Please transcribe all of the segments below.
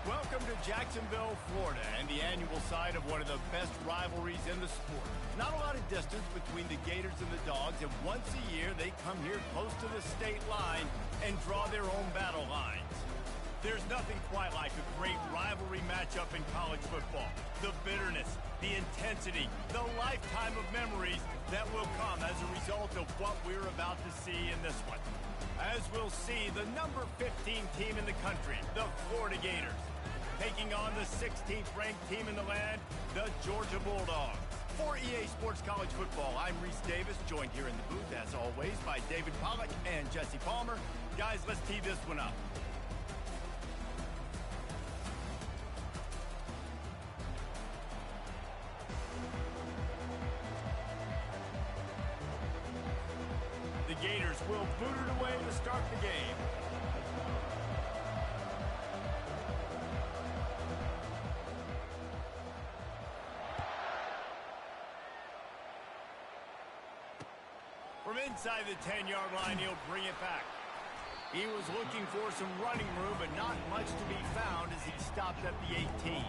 Welcome to Jacksonville, Florida, and the annual site of one of the best rivalries in the sport. Not a lot of distance between the Gators and the Dogs, and once a year they come here close to the state line and draw their own battle lines. There's nothing quite like a great rivalry matchup in college football. The bitterness, the intensity, the lifetime of memories that will come as a result of what we're about to see in this one. As we'll see, the number 15 team in the country, the Florida Gators, taking on the 16th ranked team in the land, the Georgia Bulldogs. For EA Sports College Football, I'm Reese Davis, joined here in the booth, as always, by David Pollack and Jesse Palmer. Guys, let's tee this one up. The Gators will boot it away to start the game. From inside the 10-yard line, he'll bring it back. He was looking for some running room, but not much to be found as he stopped at the 18.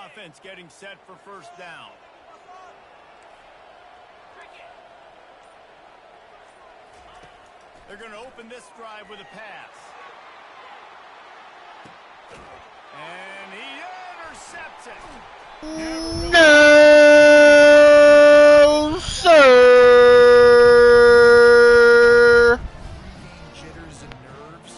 Offense getting set for first down. They're going to open this drive with a pass. And he intercepts it. No, sir. Jitters and nerves.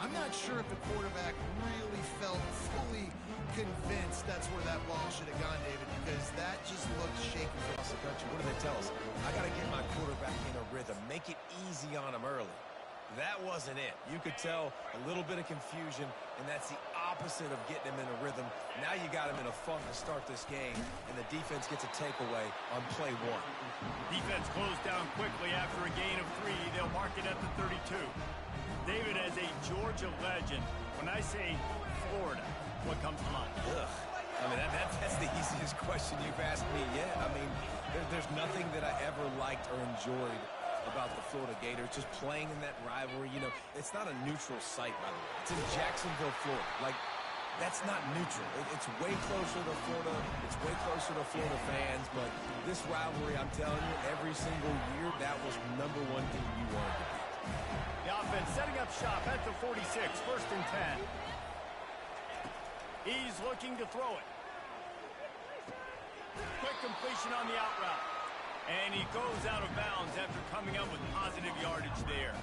I'm not sure if the quarterback really felt fully convinced that's where that ball should have gone, David, because that just looked shaky across the country. What do they tell us? I got to get my quarterback in a rhythm. Make it easy on him early. That wasn't it. You could tell a little bit of confusion, and that's the opposite of getting him in a rhythm. Now you got him in a funk to start this game, and the defense gets a takeaway on play one. Defense closed down quickly after a gain of 3. They'll mark it at the 32. David, as a Georgia legend, when I say Florida, what comes to mind? Ugh. I mean, that's the easiest question you've asked me yet. I mean, there's nothing that I ever liked or enjoyed about the Florida Gators, just playing in that rivalry. You know, it's not a neutral site, by the way. It's in Jacksonville, Florida. Like, that's not neutral. It's way closer to Florida. It's way closer to Florida fans. But this rivalry, I'm telling you, every single year, that was number one thing you wanted to be. The offense setting up shop at the 46, first and 10. He's looking to throw it. Quick completion on the out route. And he goes out of bounds after coming up with positive yardage there.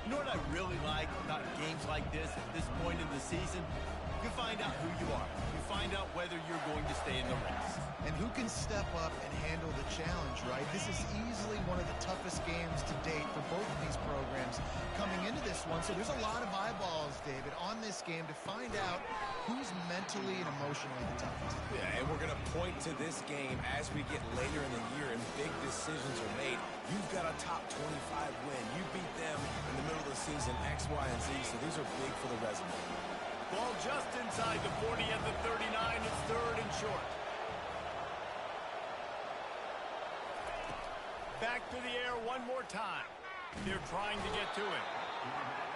You know what I really like about games like this at this point in the season? You find out who you are. You find out whether you're going to stay in the race. And who can step up and handle the challenge, right? This is easily one of the toughest games to date for both of these programs coming into this one. So there's a lot of eyeballs, David, on this game to find out who's mentally and emotionally the toughest. Yeah, and we're going to point to this game as we get later in the year and big decisions are made. You've got a top 25 win. You beat them in the middle of the season, X, Y, and Z. So these are big for the resume. Ball just inside the 40 at the 39. It's third and short. Back to the air one more time. They're trying to get to him.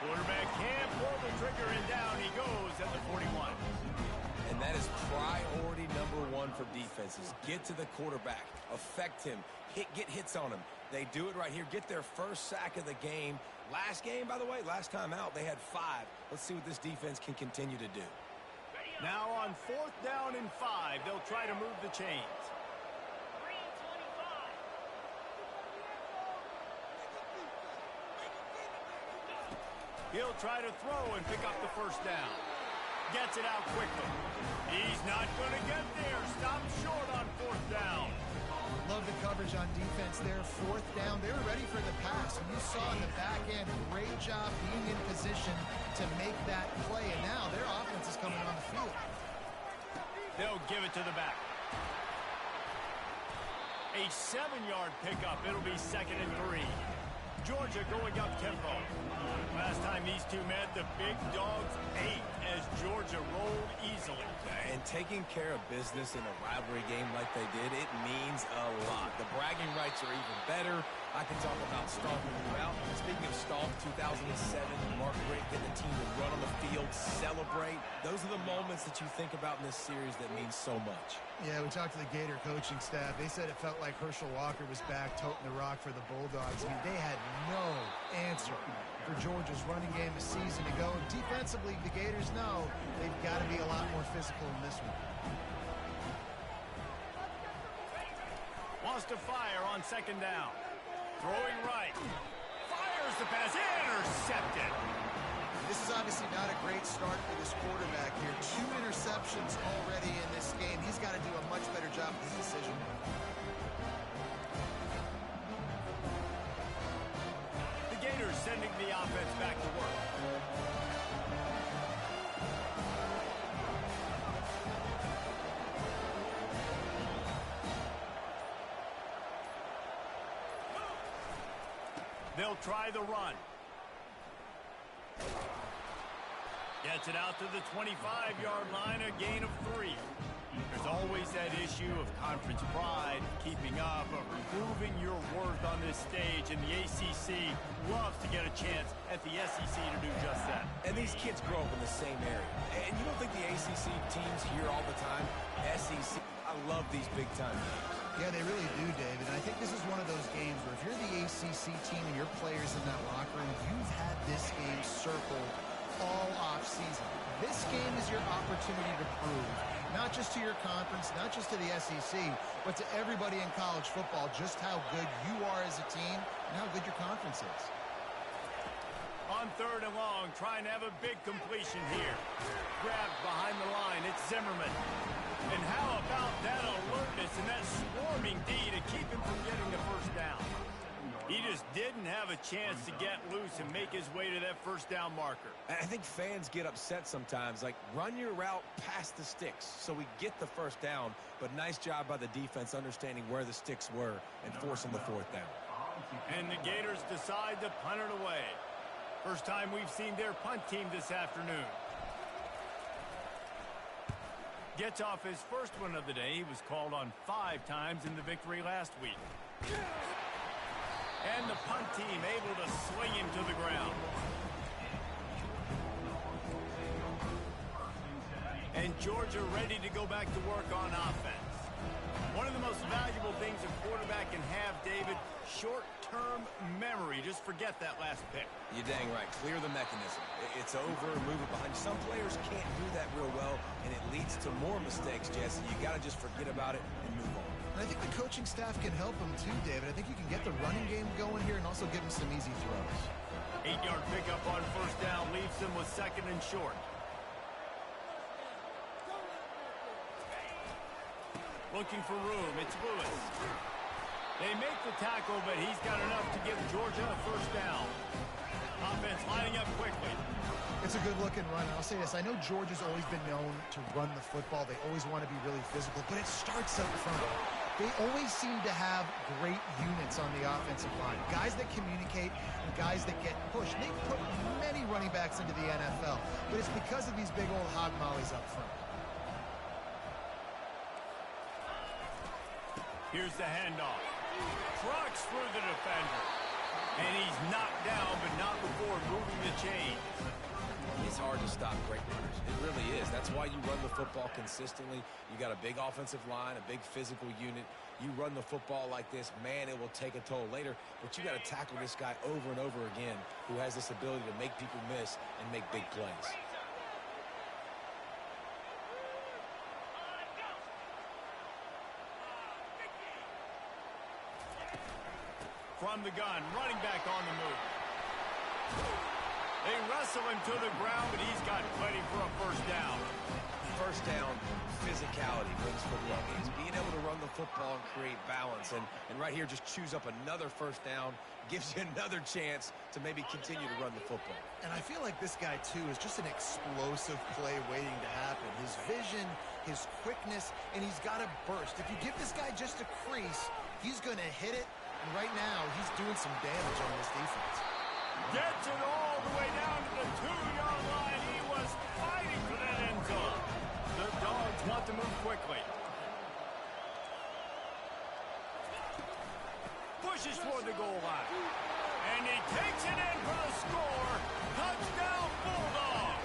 Quarterback can't pull the trigger, and down he goes at the 41. And that is priority number one for defenses. Get to the quarterback. Affect him. Get hits on him. They do it right here. Get their first sack of the game. Last game, by the way, last time out, they had 5. Let's see what this defense can continue to do. Now on fourth down and 5, they'll try to move the chains. He'll try to throw and pick up the first down. Gets it out quickly. He's not going to get there. Stop short on fourth down. Love the coverage on defense there. Fourth down. They were ready for the pass. And you saw in the back end, great job being in position to make that play. And now their offense is coming on the field. They'll give it to the back. A 7-yard pickup. It'll be 2nd and 3. Georgia going up tempo. Last time these two met, the big dogs ate as Georgia rolled easily. And taking care of business in a rivalry game like they did, it means a lot. The bragging rights are even better. I can talk about Stalk throughout. Speaking of Stalk, 2007, Mark Richt getting the team to run on the field, celebrate. Those are the moments that you think about in this series that mean so much. Yeah, we talked to the Gator coaching staff. They said it felt like Herschel Walker was back toting the rock for the Bulldogs. I mean, they had no answer for Georgia's running game a season ago. Defensively, the Gators know they've got to be a lot more physical in this one. Wants to fire on second down. Throwing right. Fires the pass. Intercepted. This is obviously not a great start for this quarterback here. 2 interceptions already in this game. He's got to do a much better job with his decision. The Gators sending the offense back to work. They'll try the run. Gets it out to the 25-yard line, a gain of 3. There's always that issue of conference pride, keeping up, of proving your worth on this stage, and the ACC loves to get a chance at the SEC to do just that. And these kids grow up in the same area. And you don't think the ACC teams hear all the time? SEC, I love these big-time games. Yeah, they really do, David. And I think this is one of those games where if you're the ACC team and your players in that locker room, you've had this game circled all off-season. This game is your opportunity to prove, not just to your conference, not just to the SEC, but to everybody in college football, just how good you are as a team and how good your conference is. On third and long, trying to have a big completion here. Grabbed behind the line, it's Zimmerman. And how about that alertness and that swarming D to keep him from getting the first down? He just didn't have a chance to get loose and make his way to that first down marker. And I think fans get upset sometimes, like, run your route past the sticks so we get the first down, but nice job by the defense understanding where the sticks were and forcing the fourth down. And the Gators decide to punt it away. First time we've seen their punt team this afternoon. Gets off his first one of the day. He was called on 5 times in the victory last week. And the punt team able to swing him to the ground. And Georgia ready to go back to work on offense. One of the most valuable things a quarterback can have, David, short-term memory. Just forget that last pick. You're dang right. Clear the mechanism. It's over, move it behind you. Some players can't do that real well, and it leads to more mistakes, Jesse. You got to just forget about it and move on. And I think the coaching staff can help him too, David. I think you can get the running game going here and also give him some easy throws. 8-yard pickup on first down leaves him with second and short. Looking for room. It's Lewis. They make the tackle, but he's got enough to give Georgia a first down. Offense lining up quickly. It's a good-looking run. And I'll say this. I know Georgia's always been known to run the football. They always want to be really physical, but it starts up front. They always seem to have great units on the offensive line. Guys that communicate and guys that get pushed. They've put many running backs into the NFL, but it's because of these big old hog mollies up front. Here's the handoff. Trucks through the defender. And he's knocked down, but not before moving the chain. It's hard to stop great runners. It really is. That's why you run the football consistently. You got a big offensive line, a big physical unit. You run the football like this, man, it will take a toll later. But you got to tackle this guy over and over again who has this ability to make people miss and make big plays. From the gun, running back on the move. They wrestle him to the ground, but he's got plenty for a first down. First down, physicality brings football games. Being able to run the football and create balance. And right here, just choose up another first down, gives you another chance to maybe continue to run the football. And I feel like this guy, too, is just an explosive play waiting to happen. His vision, his quickness, and he's got a burst. If you give this guy just a crease, he's going to hit it And right now, he's doing some damage on this defense. Gets it all the way down to the 2-yard line. He was fighting for that end zone. The Dogs want to move quickly. Pushes toward the goal line. And he takes it in for the score. Touchdown, Bulldog.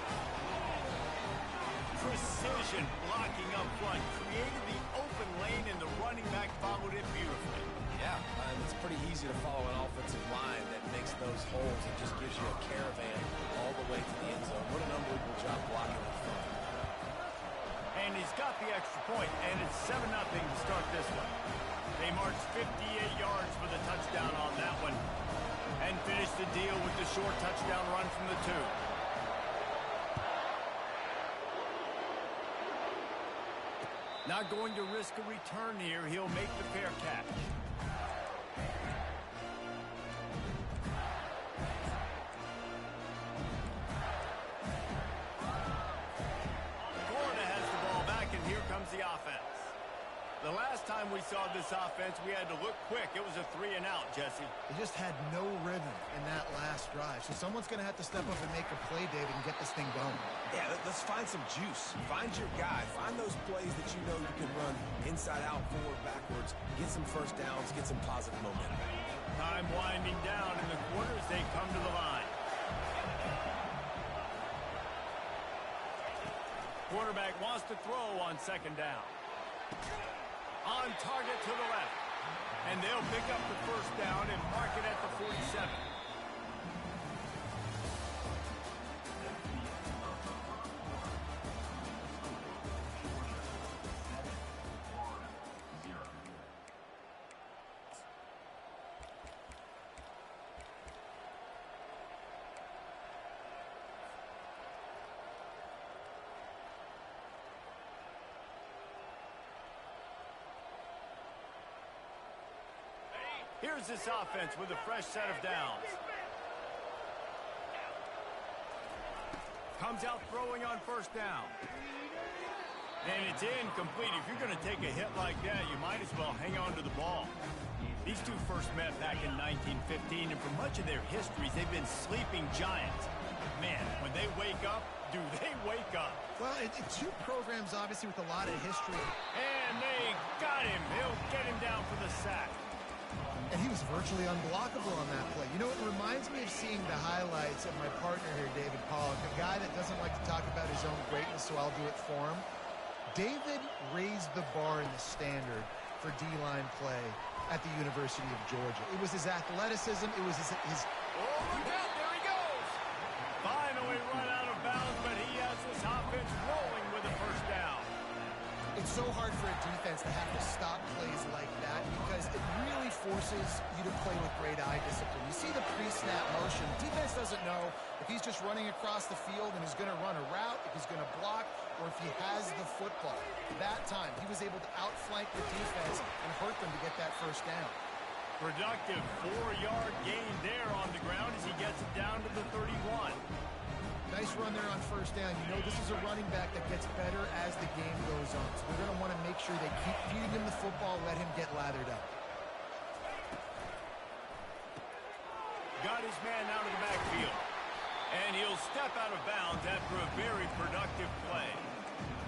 Precision blocking up front. Created the open lane, and the running back followed it beautifully. Yeah, it's pretty easy to follow an offensive line that makes those holes and just gives you a caravan all the way to the end zone. What an unbelievable job blocking up front. And he's got the extra point, and it's 7-0 to start this one. They marched 58 yards for the touchdown on that one and finished the deal with the short touchdown run from the 2. Not going to risk a return here. He'll make the fair catch. Florida has the ball back, and here comes the offense. The last time we saw this offense, we had to look quick. It was a 3-and-out, Jesse. They just had no rhythm in that last drive. So someone's going to have to step up and make a play, David, and get this thing going. Yeah, let's find some juice. Find your guy. Find those plays that you know you can run inside out, forward, backwards. Get some first downs. Get some positive momentum. Time winding down in the quarter as they come to the line. Quarterback wants to throw on second down. On target to the left. And they'll pick up the first down and mark it at the 47. Here's this offense with a fresh set of downs. Comes out throwing on first down. And it's incomplete. If you're going to take a hit like that, you might as well hang on to the ball. These two first met back in 1915, and for much of their histories, they've been sleeping giants. Man, when they wake up, do they wake up. Well, it's two programs, obviously, with a lot of history. And they got him. They'll get him down for the sack. And he was virtually unblockable on that play. You know, it reminds me of seeing the highlights of my partner here, David Pollack, a guy that doesn't like to talk about his own greatness, so I'll do it for him. David raised the bar in the standard for D-line play at the University of Georgia. It was his athleticism. It was his Oh, look out. There he goes. Finally run out of bounds, but he has this offense rolling with a first down. It's so hard for a defense to have to stop plays like that because it really forces you to play with great eye discipline. You see the pre-snap motion. Defense doesn't know if he's just running across the field and he's going to run a route, if he's going to block, or if he has the football. That time, he was able to outflank the defense and hurt them to get that first down. Productive 4-yard gain there on the ground as he gets it down to the 31. Nice run there on first down. You know, this is a running back that gets better as the game goes on. So they're going to want to make sure they keep feeding him the football, let him get lathered up. Got his man out of the backfield. And he'll step out of bounds after a very productive play.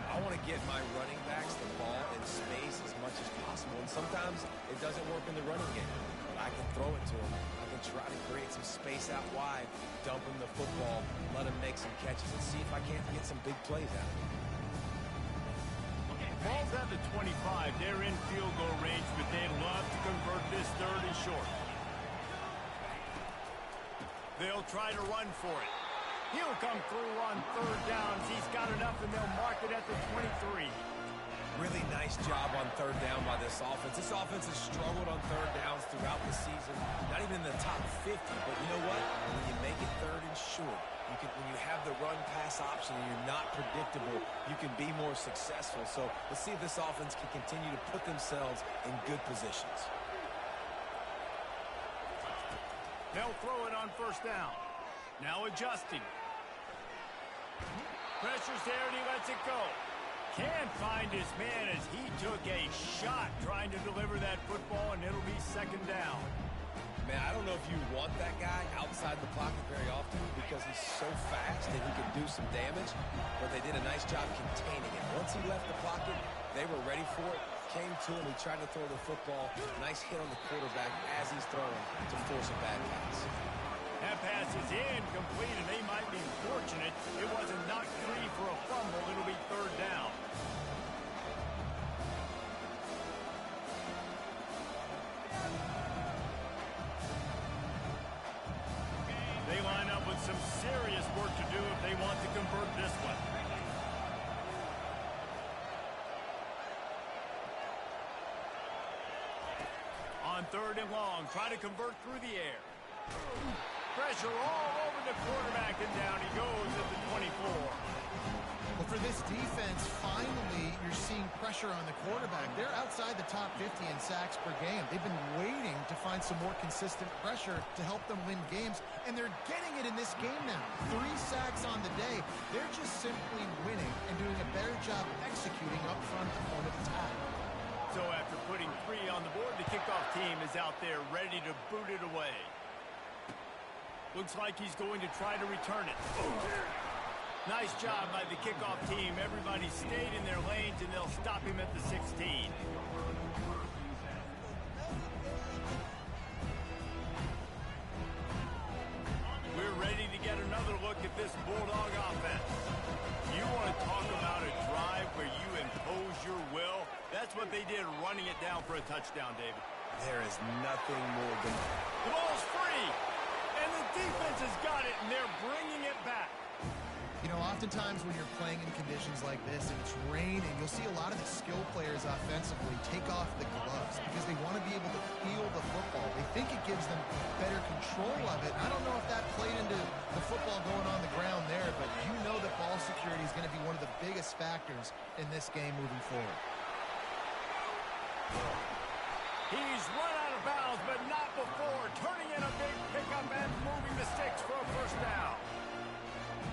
I want to get my running backs the ball in space as much as possible. And sometimes it doesn't work in the running game. But I can throw it to him. I can try to create some space out wide, dump him the football, let him make some catches, and see if I can't get some big plays out of him. Ball's at the 25. They're in field goal range, but they'd love to convert this third and short. They'll try to run for it. He'll come through on third downs. He's got enough, and they'll mark it at the 23. Really nice job on third down by this offense. This offense has struggled on third downs throughout the season. Not even in the top 50, but you know what? When you make it third and short, when you have the run-pass option and you're not predictable, you can be more successful. So let's see if this offense can continue to put themselves in good positions. They'll throw it on first down. Now adjusting. Pressure's there, and he lets it go. Can't find his man as he took a shot trying to deliver that football, and it'll be second down. know if you want that guy outside the pocket very often because he's so fast and he can do some damage, but they did a nice job containing it. Once he left the pocket, they were ready for it, came to him, he tried to throw the football. Nice hit on the quarterback as he's throwing to force a bad pass. That pass is incomplete, and they might be fortunate it wasn't knocked free for a fumble. It'll be third down. They line up with some serious work to do if they want to convert this one. On third and long, try to convert through the air. Pressure all over the quarterback, and down he goes at the 24. Well, for this defense, finally, you're seeing pressure on the quarterback. They're outside the top 50 in sacks per game. They've been waiting to find some more consistent pressure to help them win games, and they're getting it in this game now. 3 sacks on the day. They're just simply winning and doing a better job executing up front at the point of attack. So after putting 3 on the board, the kickoff team is out there ready to boot it away. Looks like he's going to try to return it. Nice job by the kickoff team. Everybody stayed in their lanes, and they'll stop him at the 16. We're ready to get another look at this Bulldog offense. You want to talk about a drive where you impose your will? That's what they did, running it down for a touchdown, David. There is nothing more than... The ball's free, and the defense has got it, and they're bringing it back. You know, oftentimes when you're playing in conditions like this and it's raining, you'll see a lot of the skill players offensively take off the gloves because they want to be able to feel the football. They think it gives them better control of it. I don't know if that played into the football going on the ground there, but you know that ball security is going to be one of the biggest factors in this game moving forward. He's run out of bounds, but not before. Turning in a big pickup and moving the sticks for a first down.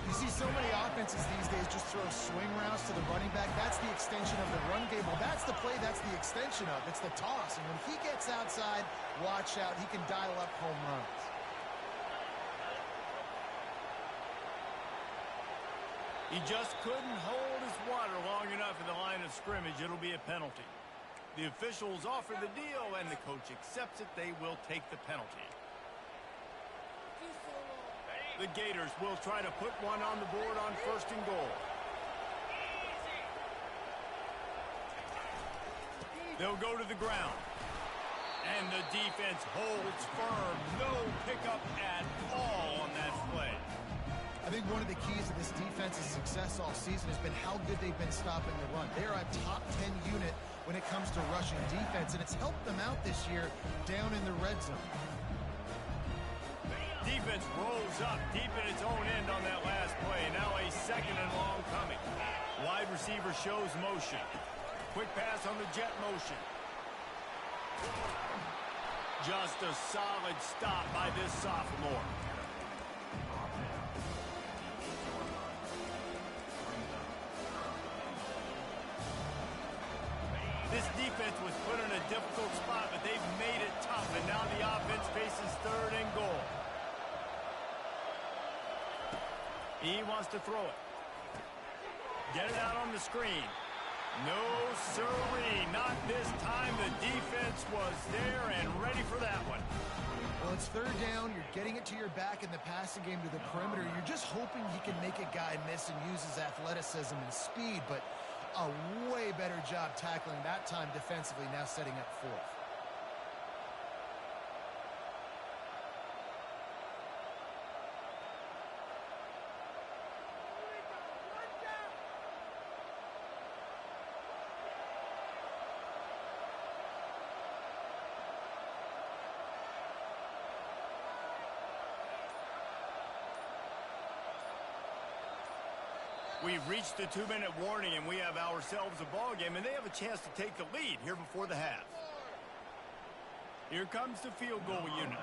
You see so many offenses these days just throw swing routes to the running back. That's the extension of the run game. Well, that's the play that's the extension of. It's the toss. And when he gets outside, watch out. He can dial up home runs. He just couldn't hold his water long enough in the line of scrimmage. It'll be a penalty. The officials offer the deal, and the coach accepts it. They will take the penalty. The Gators will try to put one on the board on first and goal. They'll go to the ground. And the defense holds firm. No pickup at all on that play. I think one of the keys to this defense's success all season has been how good they've been stopping the run. They're a top 10 unit when it comes to rushing defense, and it's helped them out this year down in the red zone. Defense rolls up deep in its own end on that last play. Now a second and long coming. Wide receiver shows motion. Quick pass on the jet motion. Just a solid stop by this sophomore. This defense was put in a difficult spot, but they've made it tough, and now the offense faces third and goal. He wants to throw it. Get it out on the screen. No, sirree, not this time. The defense was there and ready for that one. Well, it's third down. You're getting it to your back in the passing game to the perimeter. You're just hoping he can make a guy miss and use his athleticism and speed, but a way better job tackling that time defensively, now setting up fourth. We've reached the 2-minute warning, and we have ourselves a ball game, and they have a chance to take the lead here before the half. Here comes the field goal unit.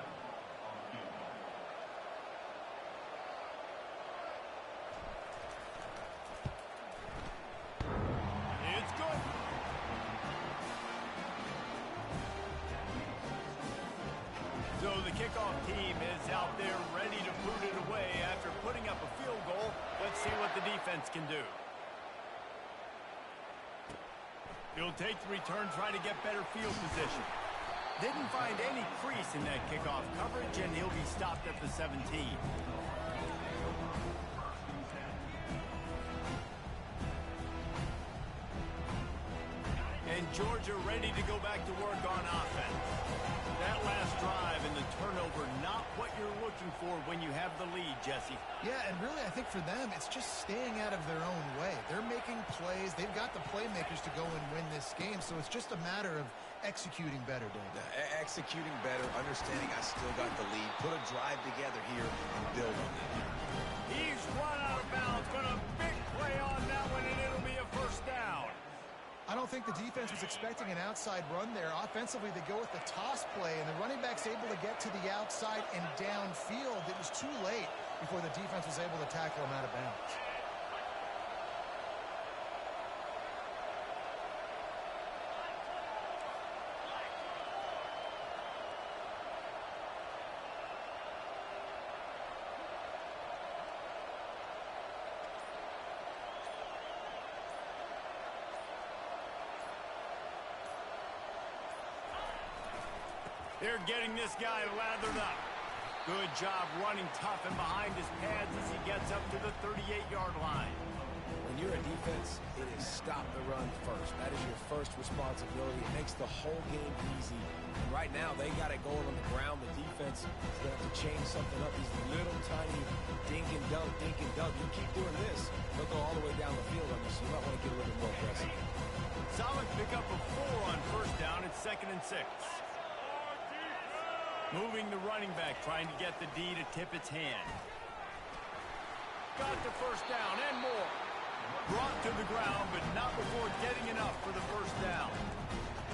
It's good. So the kick kickoff team is out there ready to boot it away after putting up a field goal. Let's see what the defense can do. He'll take the return, try to get better field position. Didn't find any crease in that kickoff coverage, and he'll be stopped at the 17. And Georgia ready to go back to work on offense. That last drive and the turnover, not what you're looking for when you have the lead, Jesse. Yeah, and really, I think for them, it's just staying out of their own way. They're making plays. They've got the playmakers to go and win this game, so it's just a matter of executing better, Dave. Executing better, understanding I still got the lead. Put a drive together here and build on it. He's run out of bounds. Got a big play on that one, and it'll be a first down. I don't think the defense was expecting an outside run there. Offensively, they go with the toss play, and the running back's able to get to the outside and downfield. It was too late before the defense was able to tackle him out of bounds. They're getting this guy lathered up. Good job running tough and behind his pads as he gets up to the 38-yard line. When you're a defense, it is stop the run first. That is your first responsibility. It makes the whole game easy. And right now, they got it going on the ground. The defense is going to have to change something up. These little tiny dink and dunk, dink and dunk. You keep doing this, they'll go all the way down the field on you, so you might want to get a little bit more aggressive. Solid pickup of 4 on first down. It's 2nd and 6. Moving the running back, trying to get the D to tip its hand. Got the first down and more. Brought to the ground, but not before getting enough for the first down.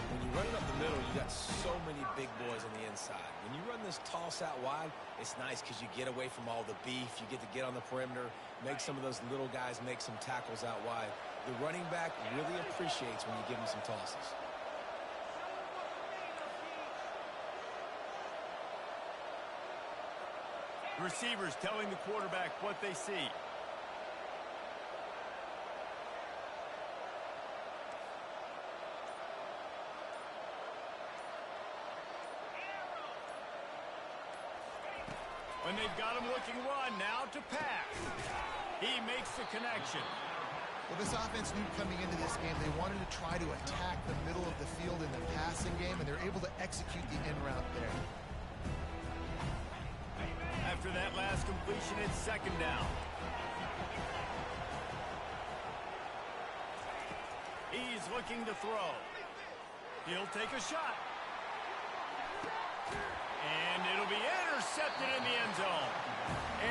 When you run it up the middle, you got so many big boys on the inside. When you run this toss out wide, it's nice because you get away from all the beef. You get to get on the perimeter, make some of those little guys make some tackles out wide. The running back really appreciates when you give him some tosses. Receivers telling the quarterback what they see. When they've got him looking run, now to pass. He makes the connection. Well, this offense knew coming into this game they wanted to try to attack the middle of the field in the passing game, and they're able to execute the in route there. After that last completion, it's 2nd down. He's looking to throw. He'll take a shot. And it'll be intercepted in the end zone.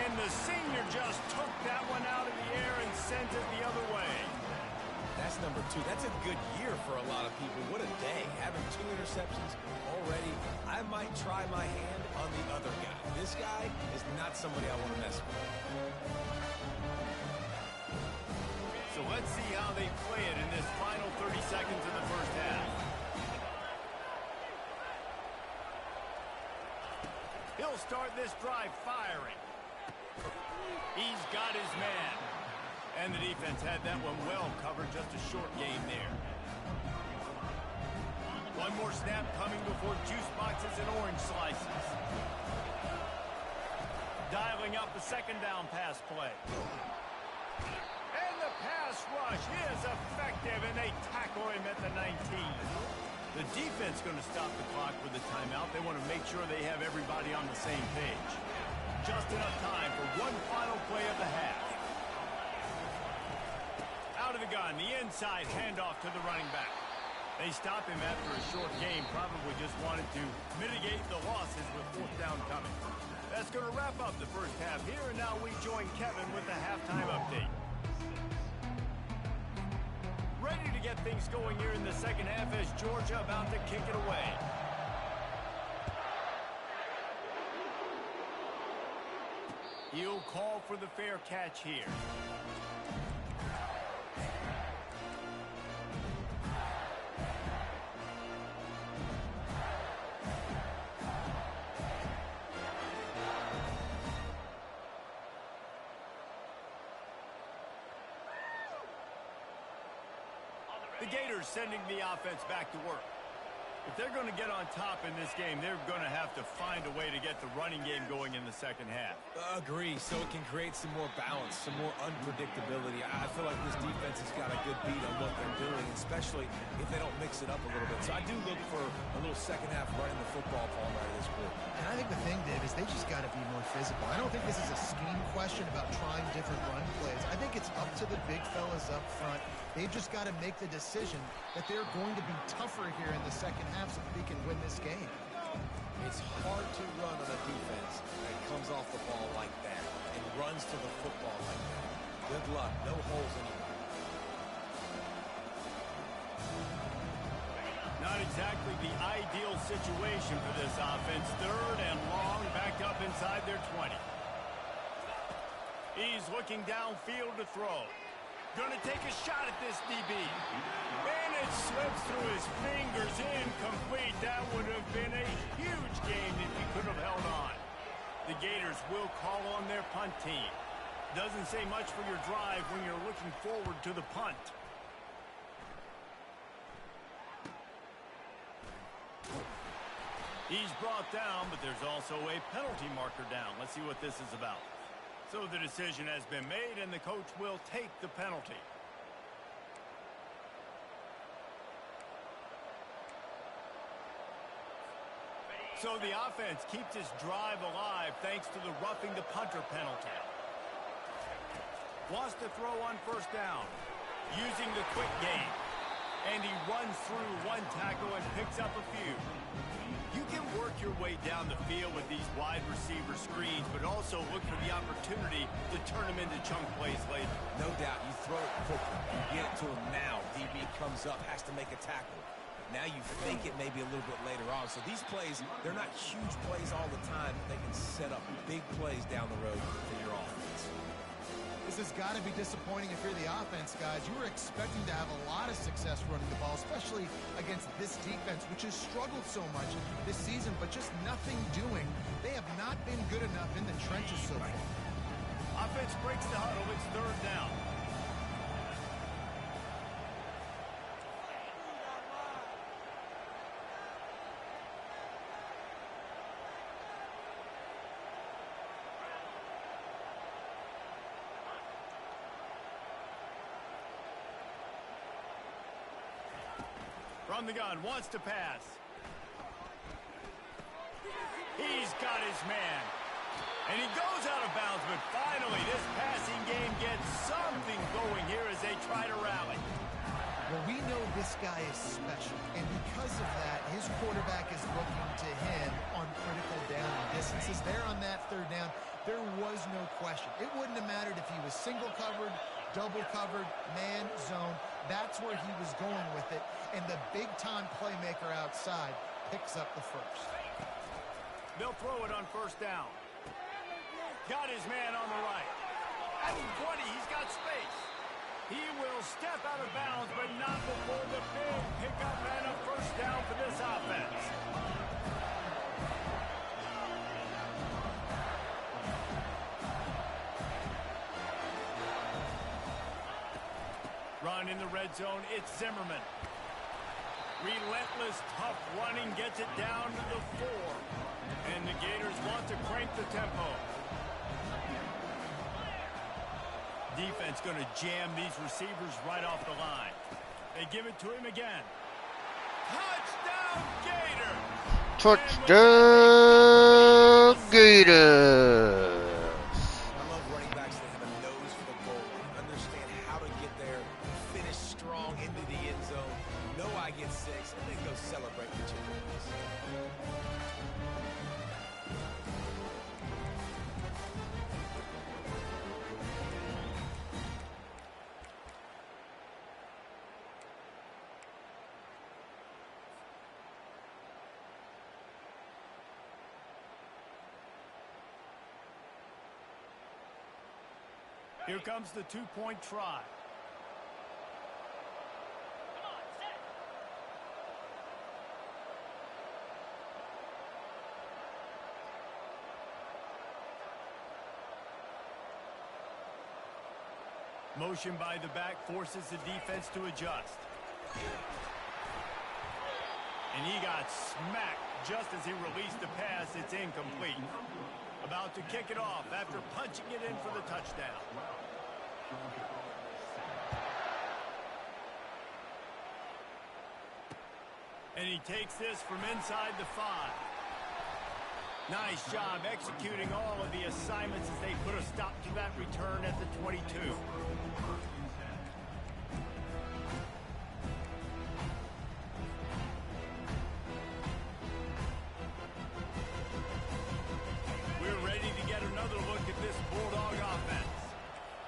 And the senior just took that one out of the air and sent it the other way. That's number 2. That's a good year for a lot of people. What a day. Having 2 interceptions already. I might try my hand on the other guy. This guy is not somebody I want to mess with. So let's see how they play it in this final 30 seconds of the first half. He'll start this drive firing. He's got his man. And the defense had that one well covered, just a short game there. One more snap coming before juice boxes and orange slices. Dialing up the 2nd down pass play. And the pass rush is effective, and they tackle him at the 19. The defense going to stop the clock with the timeout. They want to make sure they have everybody on the same page. Just enough time for one final play of the half. Out of the gun, the inside handoff to the running back. They stop him after a short game, probably just wanted to mitigate the losses with 4th down coming. That's going to wrap up the first half here, and now we join Kevin with the halftime update. Ready to get things going here in the second half as Georgia about to kick it away. He'll call for the fair catch here. The Gators sending the offense back to work. If they're going to get on top in this game, they're going to have to find a way to get the running game going in the second half. Agree, so it can create some more balance, some more unpredictability. I feel like this defense has got a good beat on what they're doing, especially if they don't mix it up a little bit. So I do look for a little second half running the football palm out of this group. And I think the thing, Dave, is they just got to be more physical. I don't think this is a scheme question about trying different run plays. I think it's up to the big fellas up front. They've just got to make the decision that they're going to be tougher here in the second half so that they can win this game. It's hard to run on a defense that comes off the ball like that and runs to the football like that. Good luck. No holes anywhere. Not exactly the ideal situation for this offense. Third and long, back up inside their 20. He's looking downfield to throw. Going to take a shot at this DB. And it slips through his fingers. Incomplete. That would have been a huge game if he could have held on. The Gators will call on their punt team. Doesn't say much for your drive when you're looking forward to the punt. He's brought down, but there's also a penalty marker down. Let's see what this is about. So the decision has been made, and the coach will take the penalty. So the offense keeps its drive alive thanks to the roughing the punter penalty. Wants to throw on first down, using the quick game. And he runs through one tackle and picks up a few. You can work your way down the field with these wide receiver screens, but also look for the opportunity to turn them into chunk plays later. No doubt, you throw it quickly. You get it to him now. DB comes up, has to make a tackle. Now you fake it maybe a little bit later on. So these plays, they're not huge plays all the time. They can set up big plays down the road for your offense. This has got to be disappointing if you're the offense, guys. You were expecting to have a lot of success running the ball, especially against this defense, which has struggled so much this season, but just nothing doing. They have not been good enough in the trenches so far. Offense breaks the huddle. It's third down. From the gun, wants to pass. He's got his man. And he goes out of bounds, but finally this passing game gets something going here as they try to rally. Well, we know this guy is special, and because of that, his quarterback is looking to him on critical down distances. There on that third down, there was no question. It wouldn't have mattered if he was single covered, double covered, man, zone. That's where he was going with it, and the big-time playmaker outside picks up the first. They'll throw it on first down. Got his man on the right. At 20, he's got space. He will step out of bounds, but not before the big pickup and a first down for this offense. Run in the red zone, it's Zimmerman. Relentless, tough running, gets it down to the 4. And the Gators want to crank the tempo. Defense going to jam these receivers right off the line. They give it to him again. Touchdown, Gators! Touchdown, Gators! I love running backs that have a nose for the goal line, understand how to get there, finish strong into the end zone, know I get 6, and then go celebrate with your boys. Here comes the two-point try. Motion by the back forces the defense to adjust. And he got smacked just as he released the pass. It's incomplete. About to kick it off after punching it in for the touchdown. And he takes this from inside the 5. Nice job executing all of the assignments as they put a stop to that return at the 22. We're ready to get another look at this Bulldog offense.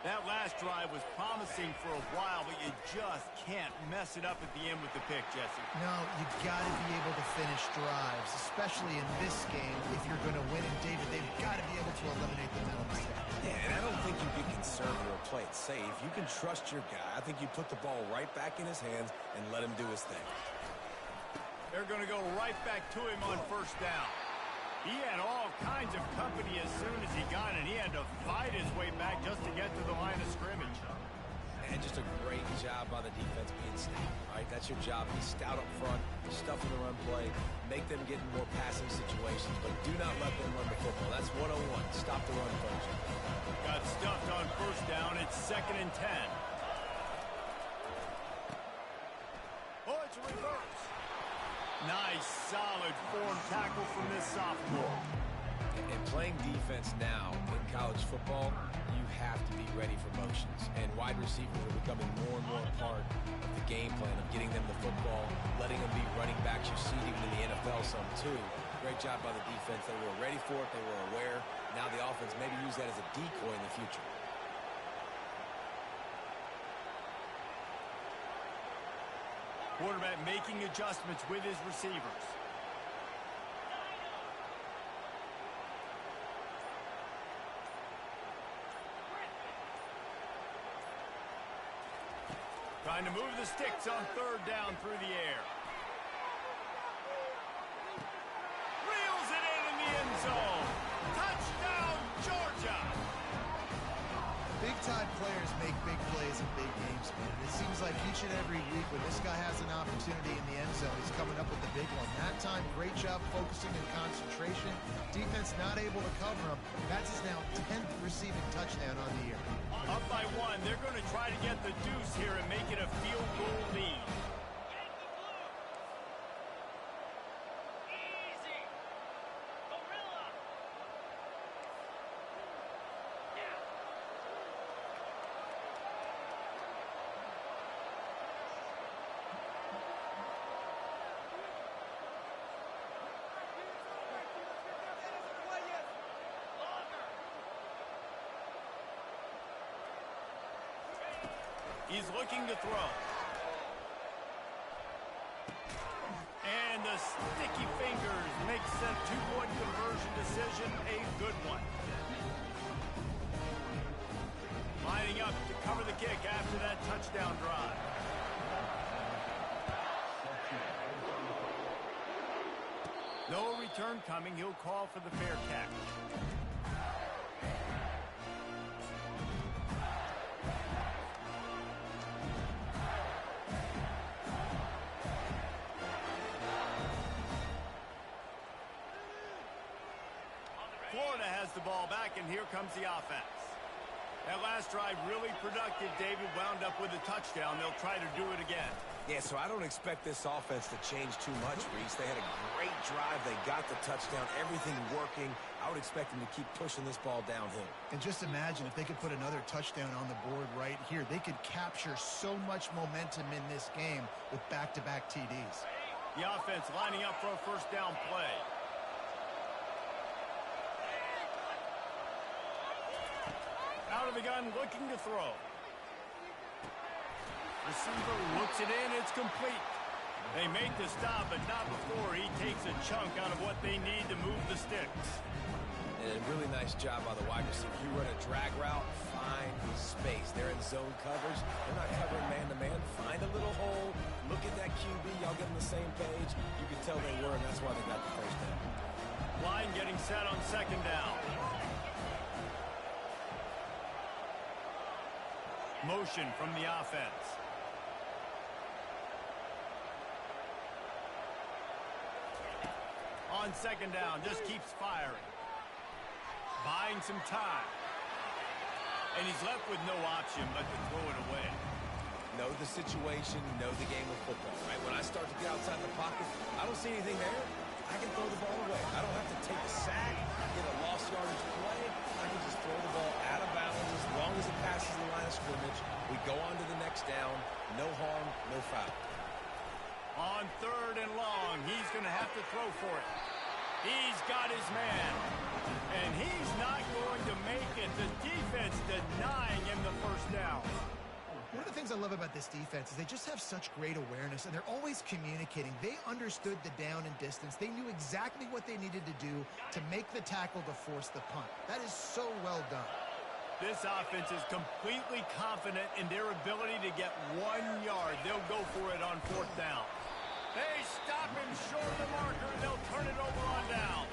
That last drive was promising for a while, but you just can't mess it up at the end with the pick, Jesse. No, you got to be able to finish drives, especially in this game. If you're going to win, and David, they've got to be able to eliminate the mental mistake. Yeah, and I don't think you get conservative or play it safe. You can trust your guy. I think you put the ball right back in his hands and let him do his thing. They're going to go right back to him on first down. He had all kinds of company as soon as he got it. He had to fight his way back just to get to the line of scrimmage. And just a great job by the defense being stout. All right, that's your job. Be stout up front, stuffing the run play, make them get in more passing situations, but do not let them run the football. That's 101. Stop the run first. Got stuffed on first down. It's 2nd and 10. Oh, it's a reverse. Nice, solid form tackle from this sophomore. And playing defense now in college football, you have to be ready for motions. And wide receivers are becoming more and more a part of the game plan of getting them the football, letting them be running backs. You see it even in the NFL some too. Great job by the defense. They were ready for it. They were aware. Now the offense maybe use that as a decoy in the future. Quarterback making adjustments with his receivers. Trying to move the sticks on third down through the air. Reels it in the end zone. Touchdown, Georgia! Big-time players make big plays in big games, man. It seems like each and every week when this guy has an opportunity in the end zone, he's coming up with the big one. That time, great job focusing and concentration. Defense not able to cover him. That's his now 10th receiving touchdown on the year. Up by 1. They're going to try to get the deuce here and make it a field goal lead. He's looking to throw. And the sticky fingers makes that two-point conversion decision a good one. Lining up to cover the kick after that touchdown drive. No return coming. He'll call for the fair catch. Florida has the ball back, and here comes the offense. That last drive really productive. David wound up with a touchdown. They'll try to do it again. Yeah, so I don't expect this offense to change too much, Reese. They had a great drive. They got the touchdown. Everything working. I would expect them to keep pushing this ball downhill. And just imagine if they could put another touchdown on the board right here. They could capture so much momentum in this game with back-to-back TDs. The offense lining up for a first down play. Out of the gun, looking to throw. Receiver looks it in. It's complete. They make the stop, but not before he takes a chunk out of what they need to move the sticks. And a really nice job by the wide receiver. You run a drag route, find space. They're in zone coverage. They're not covering man-to-man. Find a little hole. Look at that QB. Y'all get on the same page. You can tell they were, and that's why they got the first down. Line getting set on second down. Motion from the offense. On second down, just keeps firing. Buying some time. And he's left with no option but to throw it away. Know the situation, know the game of football, right? When I start to get outside the pocket, I don't see anything there. I can throw the ball away. I don't have to take a sack, get a lost yardage play. I can just throw the ball out of bounds as long as it passes the line of scrimmage. We go on to the next down. No harm, no foul. On third and long, he's going to have to throw for it. He's got his man. And he's not going to make it. The defense denying him the first down. One of the things I love about this defense is they just have such great awareness, and they're always communicating. They understood the down and distance. They knew exactly what they needed to do to make the tackle to force the punt. That is so well done. This offense is completely confident in their ability to get 1 yard. They'll go for it on fourth down. They stop him short of the marker, and they'll turn it over on down.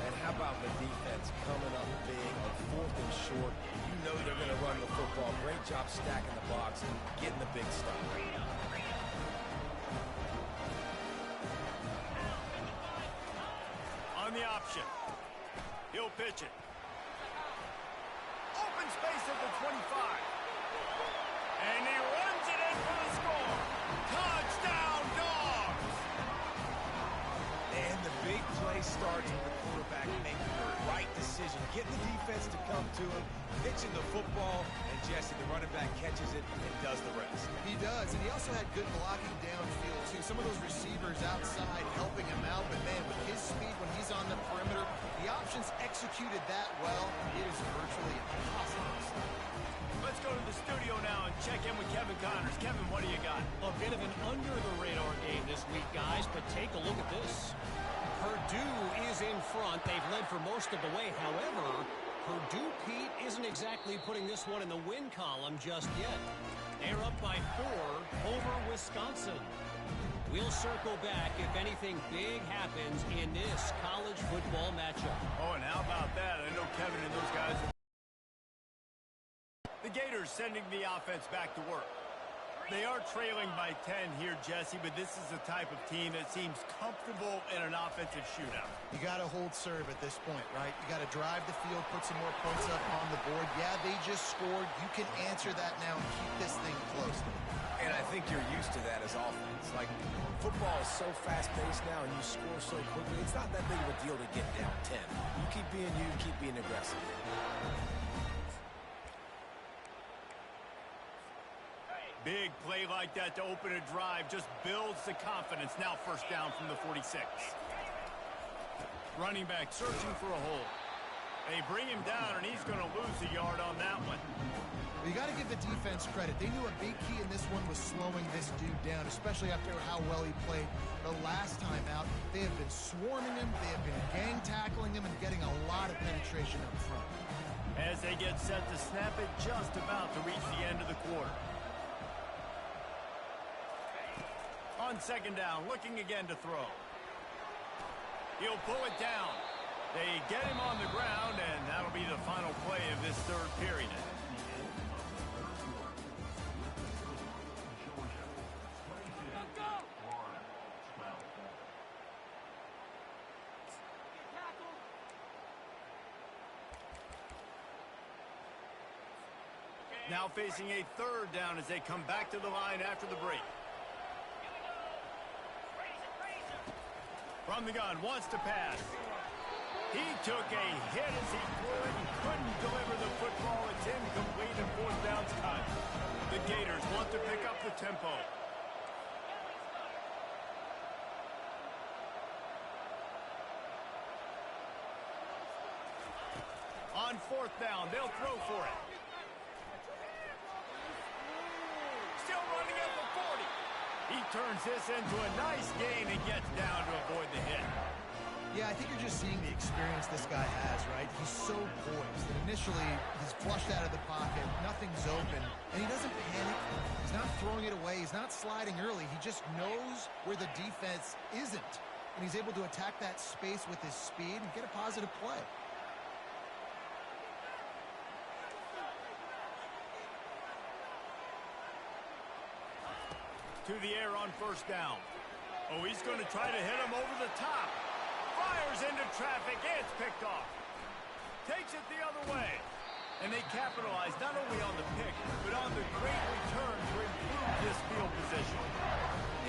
And how about the defense coming up big on fourth and short? You know they're going to run the football. Great job stacking the box and getting the big stop. On the option. He'll pitch it. Open space at the 25. And he runs it in for the score. Touchdown, Dogs! And the big play starts with the quarterback making the right decision, getting the defense to come to him, pitching the football, and Jesse, the running back, catches it and does the rest. He does, and he also had good blocking downfield, too. Some of those receivers outside helping him out, but, man, with his speed when he's on the perimeter, the options executed that well. It is virtually impossible to stop. Let's go to the studio now and check in with Kevin Connors. Kevin, what do you got? A bit of an under-the-radar game this week, guys, but take a look at this. Purdue is in front. They've led for most of the way. However, Purdue, Pete, isn't exactly putting this one in the win column just yet. They're up by 4 over Wisconsin. We'll circle back if anything big happens in this college football matchup. Oh, and how about that? I know Kevin and those guys. The Gators sending the offense back to work. They are trailing by 10 here, Jesse, but this is the type of team that seems comfortable in an offensive shootout. You got to hold serve at this point, right? You got to drive the field, put some more points up on the board. Yeah, they just scored. You can answer that now and keep this thing close. And I think you're used to that as offense. Like, football is so fast-paced now and you score so quickly, it's not that big of a deal to get down 10. You keep being aggressive. Big play like that to open a drive just builds the confidence. Now first down from the 46. Running back searching for a hole. They bring him down, and he's going to lose a yard on that one. Well, you got to give the defense credit. They knew a big key in this one was slowing this dude down, especially after how well he played the last time out. They have been swarming him. They have been gang tackling him and getting a lot of penetration up front. As they get set to snap it, just about to reach the end of the quarter. On second down, looking again to throw. He'll pull it down. They get him on the ground, and that'll be the final play of this third period. Now facing a third down as they come back to the line after the break. From the gun, wants to pass. He took a hit as he threw it and couldn't deliver the football. It's incomplete and fourth down's cut. The Gators want to pick up the tempo. On fourth down, they'll throw for it. Still running at the 40. He turns this into a nice gain and gets down to avoid the hit. Yeah, I think you're just seeing the experience this guy has, right? He's so poised that initially he's flushed out of the pocket, nothing's open, and he doesn't panic. He's not throwing it away. He's not sliding early. He just knows where the defense isn't, and he's able to attack that space with his speed and get a positive play. To the air on first down. Oh, he's going to try to hit him over the top. Fires into traffic. It's picked off. Takes it the other way. And they capitalize not only on the pick, but on the great return to improve this field position.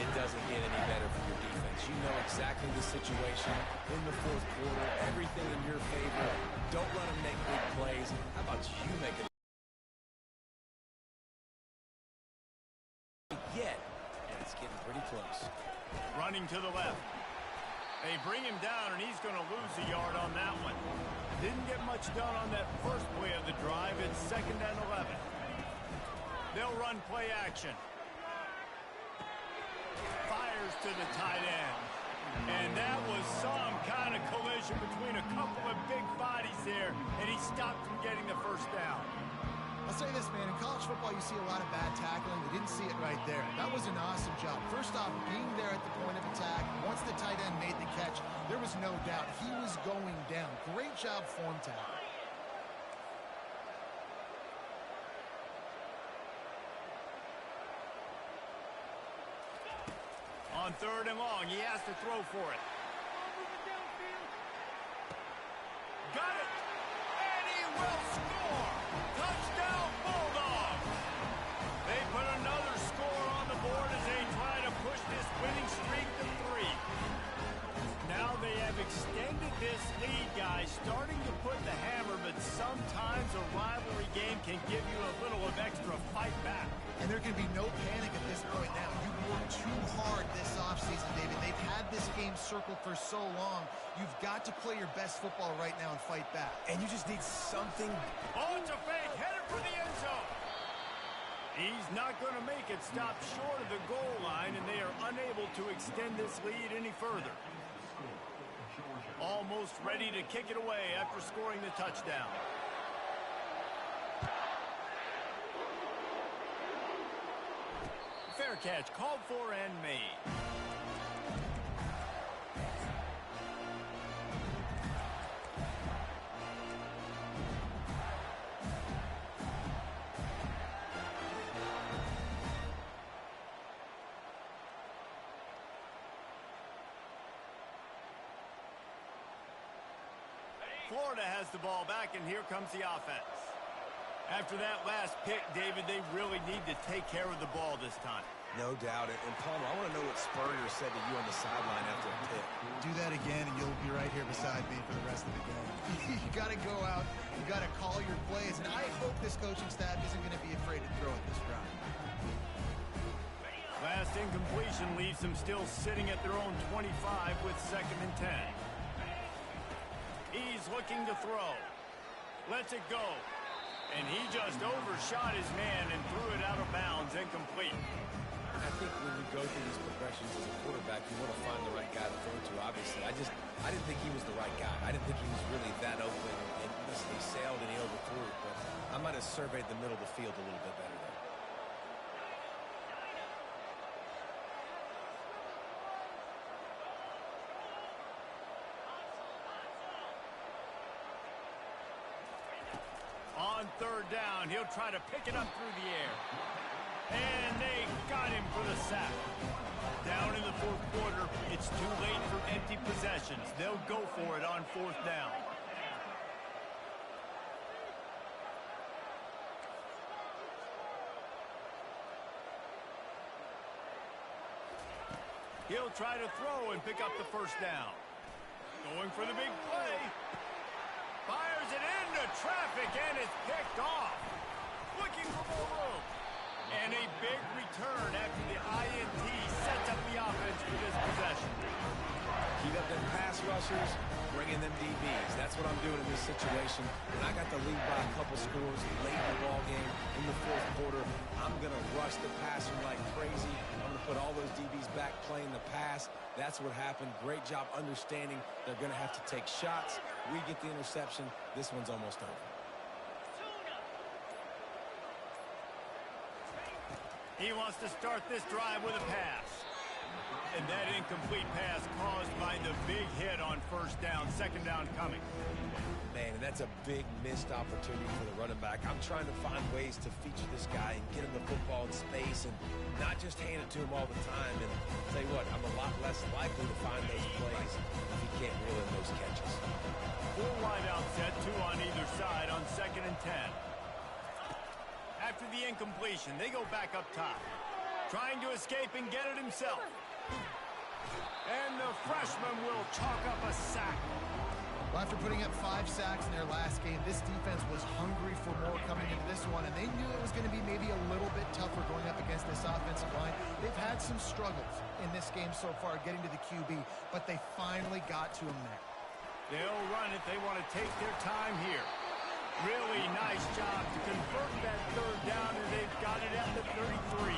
It doesn't get any better for your defense. You know exactly the situation in the fourth quarter. Everything in your favor. Don't let them make big plays. How about you make it? Yet, and it's getting pretty close. Running to the left. They bring him down, and he's going to lose a yard on that one. Didn't get much done on that first play of the drive. It's 2nd and 11. They'll run play action. Fires to the tight end. And that was some kind of collision between a couple of big bodies there, and he stopped from getting the first down. I'll say this, man. In college football, you see a lot of bad tackling. You didn't see it right there. That was an awesome job. First off, being there at the point of attack. Once the tight end made the catch, there was no doubt he was going down. Great job form tackle. On 3rd and long, he has to throw for it. Got it! And he will score! Touchdown, Bulldogs! They put another score on the board as they try to push this winning streak to 3. Now they have extended this lead, guys, starting to put the hammer, but sometimes a rivalry game can give you a little of extra fight back. And there can be no panic at this point now. You worked too hard this offseason, David. They've had this game circled for so long. You've got to play your best football right now and fight back. And you just need something. Oh, it's a fake. Headed for the end zone. He's not going to make it. Stop short of the goal line, and they are unable to extend this lead any further. Almost ready to kick it away after scoring the touchdown. Fair catch called for and made. Florida has the ball back, and here comes the offense. After that last pick, David, they really need to take care of the ball this time. No doubt. And Palmer, I want to know what Spurrier said to you on the sideline after a pick. Do that again, and you'll be right here beside me for the rest of the game. You got to go out. You got to call your plays. And I hope this coaching staff isn't going to be afraid to throw it this drive. Last incompletion leaves them still sitting at their own 25 with 2nd and 10. He's looking to throw. Lets it go. And he just overshot his man and threw it out of bounds, incomplete. I think when you go through these progressions as a quarterback, you want to find the right guy to throw to, obviously. I didn't think he was the right guy. I didn't think he was really that open. And listen, he sailed and he overthrew it, but I might have surveyed the middle of the field a little bit better there. On 3rd down, he'll try to pick it up through the air. And they got him for the sack. Down in the 4th quarter, it's too late for empty possessions. They'll go for it on 4th down. He'll try to throw and pick up the 1st down. Going for the big play. Fires it into traffic, and it's picked off. Looking for more room. And a big return after the INT sets up the offense for this possession. Keep up them pass rushers, bring in them DBs. That's what I'm doing in this situation. When I got the lead by a couple scores late in the ball game in the 4th quarter, I'm going to rush the passer like crazy. I'm going to put all those DBs back playing the pass. That's what happened. Great job understanding they're going to have to take shots. We get the interception. This one's almost over. He wants to start this drive with a pass. And that incomplete pass caused by the big hit on first down, second down coming. Man, and that's a big missed opportunity for the running back. I'm trying to find ways to feature this guy and get him the football in space and not just hand it to him all the time. And I'll tell you what, I'm a lot less likely to find those plays if he can't reel in those catches. Full wide out set, two on either side on 2nd and 10. After the incompletion, they go back up top. Trying to escape and get it himself. And the freshman will chalk up a sack. Well, after putting up 5 sacks in their last game, this defense was hungry for more coming into this one, and they knew it was going to be maybe a little bit tougher going up against this offensive line. They've had some struggles in this game so far getting to the QB, but they finally got to him there. They'll run it. They want to take their time here. Really nice job to convert that third down, and they've got it at the 33.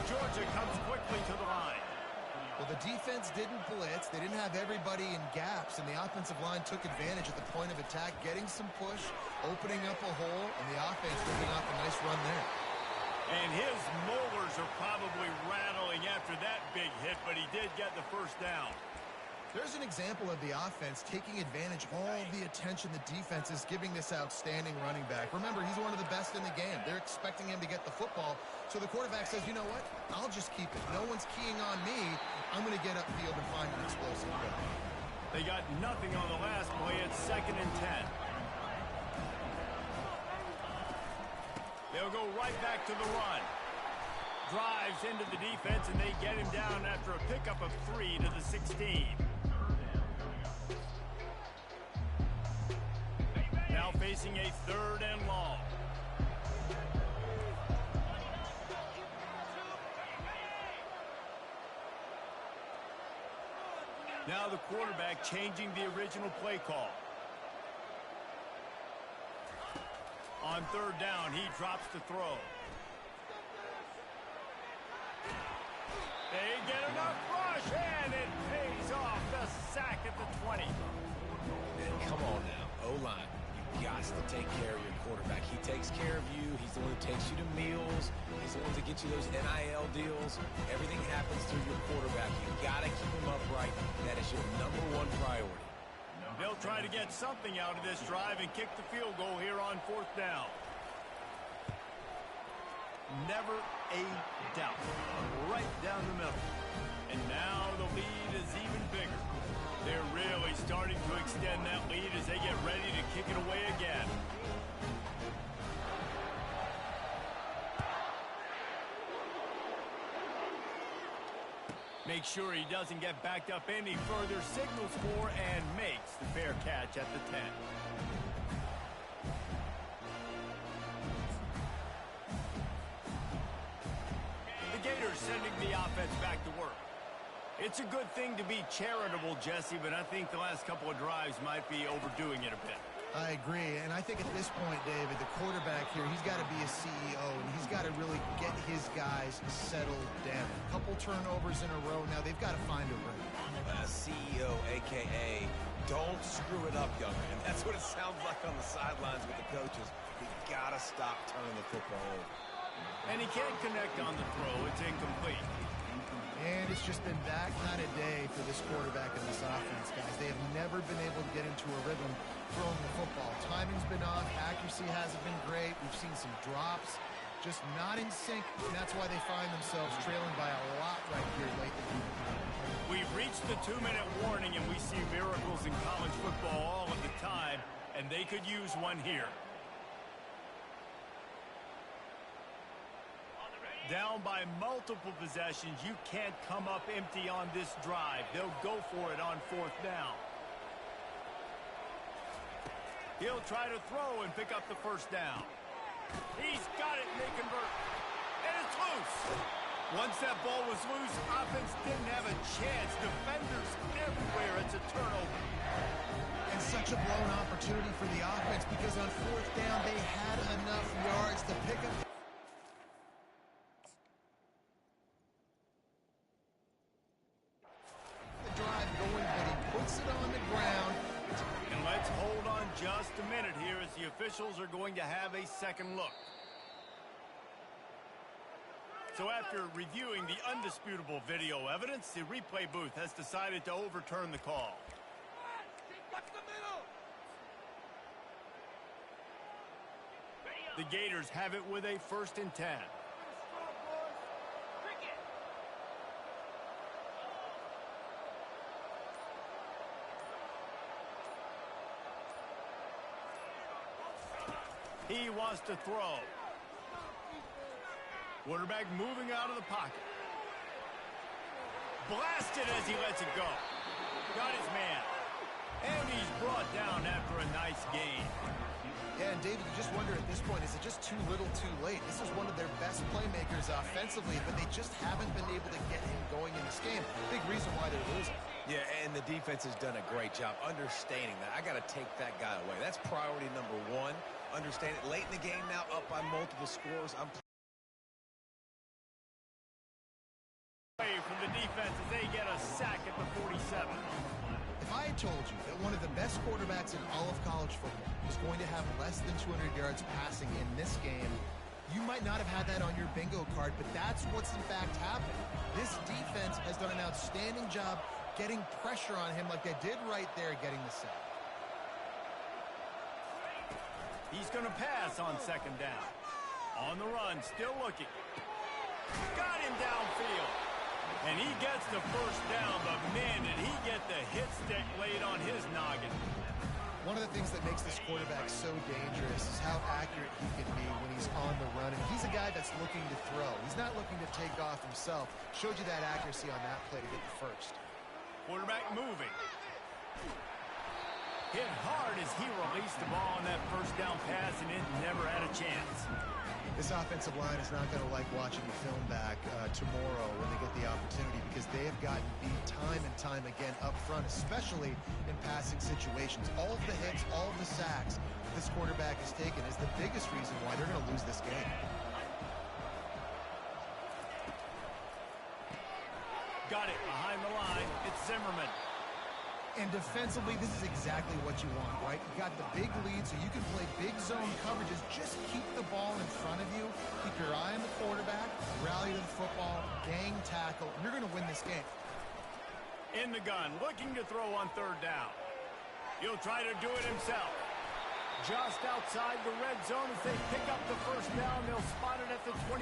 Georgia comes quickly to the line. Well, the defense didn't blitz. They didn't have everybody in gaps, and the offensive line took advantage at the point of attack, getting some push, opening up a hole, and the offense ripping off a nice run there. And his molars are probably rattling after that big hit, but he did get the first down. There's an example of the offense taking advantage of all the attention the defense is giving this outstanding running back. Remember, he's one of the best in the game. They're expecting him to get the football, so the quarterback says, you know what, I'll just keep it. No one's keying on me. I'm going to get upfield and find an explosive play. They got nothing on the last play. It's 2nd and 10. They'll go right back to the run. Drives into the defense, and they get him down after a pickup of 3 to the 16. Now facing a 3rd and long. Now the quarterback changing the original play call. On 3rd down, he drops to throw. They get enough rush, and it pays off. The sack at the 20. And come on now, O-line. You got to take care of your quarterback. He takes care of you. He's the one who takes you to meals. He's the one to get you those NIL deals. Everything happens through your quarterback. You got to keep him upright. That is your #1 priority. They'll try to get something out of this drive and kick the field goal here on 4th down. Never a doubt. Right down the middle. And now the lead is even bigger. They're really starting to extend that lead as they get ready to kick it away again. Make sure he doesn't get backed up any further, signals for and makes the fair catch at the 10. The Gators sending the offense back to work. It's a good thing to be charitable, Jesse, but I think the last couple of drives might be overdoing it a bit. I agree, and I think at this point, David, the quarterback here, he's got to be a CEO, and he's got to really get his guys settled down. A couple turnovers in a row. Now they've got to find a rhythm. CEO, a.k.a. don't screw it up, young man. That's what it sounds like on the sidelines with the coaches. You got to stop turning the football over. And he can't connect on the throw. It's incomplete. And it's just been that kind of day for this quarterback and this offense, guys. They have never been able to get into a rhythm throwing the football. Timing's been off. Accuracy hasn't been great. We've seen some drops. Just not in sync, and that's why they find themselves trailing by a lot right here lately. We've reached the 2-minute warning, and we see miracles in college football all of the time, and they could use one here. Down by multiple possessions, you can't come up empty on this drive. They'll go for it on 4th down. He'll try to throw and pick up the first down. He's got it, and they convert. And it's loose. Once that ball was loose, offense didn't have a chance. Defenders everywhere. It's a turnover. And such a blown opportunity for the offense because on 4th down, they had enough yards to pick up. Just a minute here as the officials are going to have a second look. So after reviewing the undisputable video evidence, the replay booth has decided to overturn the call. The Gators have it with a 1st and 10. He wants to throw. Quarterback moving out of the pocket. Blasted as he lets it go. Got his man. And he's brought down after a nice gain. Yeah, and David, you just wonder at this point, is it just too little too late? This is one of their best playmakers offensively, but they just haven't been able to get him going in this game. Big reason why they're losing. Yeah, and the defense has done a great job understanding that. I got to take that guy away. That's priority number 1. Understand it. Late in the game now, up by multiple scores. I'm from the defense as they get a sack at the 47. If I had told you that one of the best quarterbacks in all of college football was going to have less than 200 yards passing in this game, you might not have had that on your bingo card, but that's what's in fact happened. This defense has done an outstanding job getting pressure on him like they did right there getting the sack. He's going to pass on 2nd down. On the run, still looking. Got him downfield. And he gets the 1st down, but man, did he get the hit stick laid on his noggin. One of the things that makes this quarterback so dangerous is how accurate he can be when he's on the run. And he's a guy that's looking to throw. He's not looking to take off himself. Showed you that accuracy on that play to get the 1st. Quarterback moving. Hit hard as he released the ball on that 1st down pass, and it never had a chance. This offensive line is not going to like watching the film back tomorrow when they get the opportunity, because they have gotten beat time and time again up front, especially in passing situations. All of the hits, all of the sacks this quarterback has taken is the biggest reason why they're going to lose this game. Got it behind the line. It's Zimmerman. And defensively, this is exactly what you want, right? You got the big lead, so you can play big zone coverages. Just keep the ball in front of you. Keep your eye on the quarterback. Rally to the football. Gang tackle. And you're going to win this game. In the gun, looking to throw on 3rd down. He'll try to do it himself. Just outside the red zone as they pick up the 1st down. They'll spot it at the 22.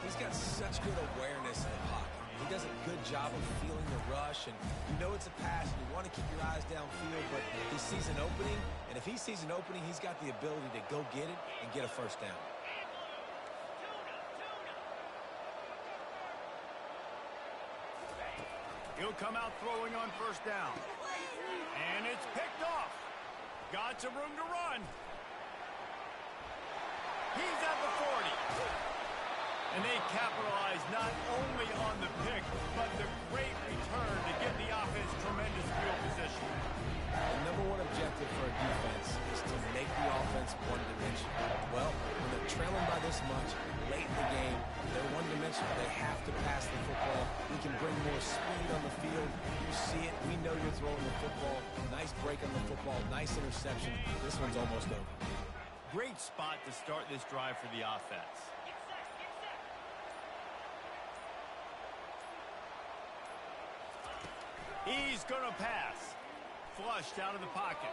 He's got such good awareness in the pocket. He does a good job of feeling the rush, and you know it's a pass, and you want to keep your eyes downfield, but he sees an opening, and if he sees an opening, he's got the ability to go get it and get a 1st down. He'll come out throwing on 1st down. And it's picked off. Got some room to run. He's at the 40. And they capitalize not only on the pick, but the great return to give the offense tremendous field position. The number 1 objective for a defense is to make the offense one-dimensional. Well, when they're trailing by this much, late in the game, they're one-dimensional. They have to pass the football. We can bring more speed on the field. You see it. We know you're throwing the football. Nice break on the football. Nice interception. This one's almost over. Great spot to start this drive for the offense. He's going to pass. Flushed out of the pocket.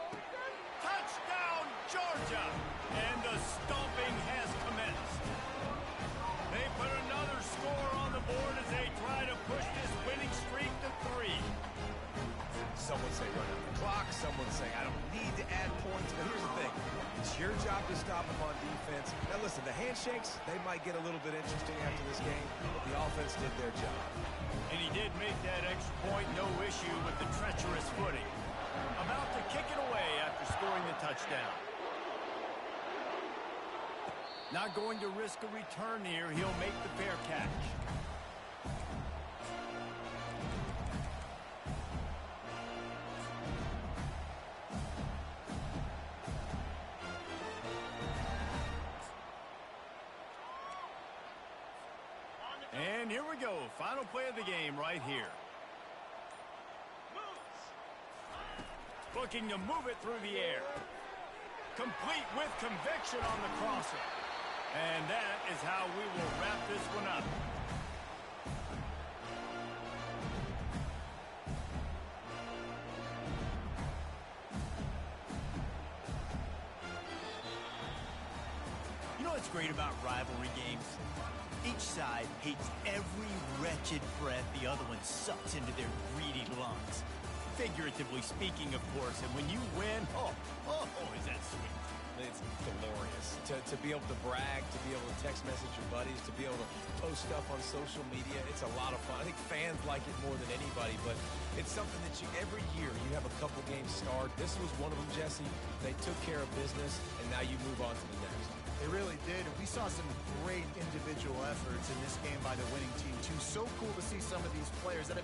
Touchdown, Georgia! And the stomping has commenced. They put another score on the board as they try to push this winning streak to 3. Some would say run out the clock. Some would say I don't need to add points. But here's the thing. It's your job to stop them on defense. Now, listen, the handshakes, they might get a little bit interesting after this game, but the offense did their job. And he did make that extra point, no issue with the treacherous footing. About to kick it away after scoring the touchdown. Not going to risk a return here. He'll make the fair catch. And here we go. Final play of the game right here. Looking to move it through the air. Complete with conviction on the crosser. And that is how we will wrap this one up. You know what's great about rivalry games? Each side hates every wretched breath the other one sucks into their greedy lungs. Figuratively speaking, of course, and when you win, oh, is that sweet. It's glorious to be able to brag, to be able to text message your buddies, to be able to post stuff on social media. It's a lot of fun. I think fans like it more than anybody, but it's something that every year you have a couple games start. This was one of them, Jesse. They took care of business, and now you move on to the next. They really did, and we saw some great individual efforts in this game by the winning team, too. So cool to see some of these players that have